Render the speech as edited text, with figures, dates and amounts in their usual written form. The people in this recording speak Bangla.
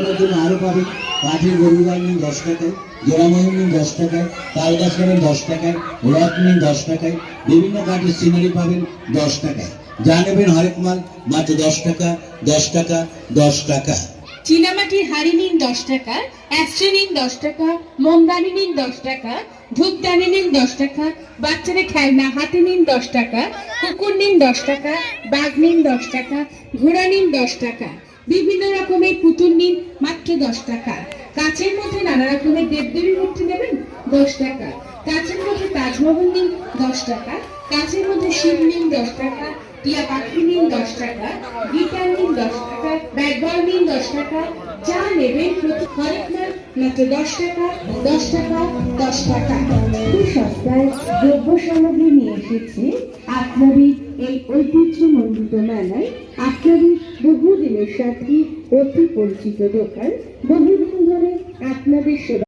করার জন্য আরও পাবেন। কাঠের গরুগান নিন 10 টাকায়, জোড়াময়ূর নিন 10 টাকায়, তাল গাছ পাবেন 10 টাকায়, রথ নিন 10 টাকায়, বিভিন্ন কাঠের সিনারি পাবেন 10 টাকায়। যা নেবেন হরেক মাল মাত্র 10 টাকা, 10 টাকা, 10 টাকা। চীনামাটির হাড়ি নিন 10 টাকা, অ্যাস্ট্রে নিন 10 টাকা, মোমদানি নিন 10 টাকা, ধূপদানি নিন 10 টাকা, বাচ্চাদের খেলনা হাতে নিন 10 টাকা, কুকুর নিন 10 টাকা, বাঘ নিন 10 টাকা, ঘোড়া নিন 10 টাকা, বিভিন্ন রকমের পুতুল নিন মাত্র 10 টাকা। কাচের মধ্যে নানা রকমের দেবদেবীর মূর্তি নেবেন 10 টাকা, কাচের মধ্যে তাজমহল নিন 10 টাকা, কাচের মধ্যে শিব নিন 10 টাকা, টিয়া পাখি নিন 10 টাকা, গিটার নিন 10 টাকা, ব্যাট বল নিন 10 টাকা। যা নেবেন প্রতি হরেক মাল মাত্র 10 টাকা, 10 টাকা, 10 টাকা। খুব সস্তায় দ্রব্য সামগ্রী নিয়ে এসেছে আপনারই এই ঐতিহ্যমণ্ডিত মেলায়। আপনারই বহুদিনের সাথী অতি পরিচিত দোকান, বহুদিন ধরে আপনাদের সেবা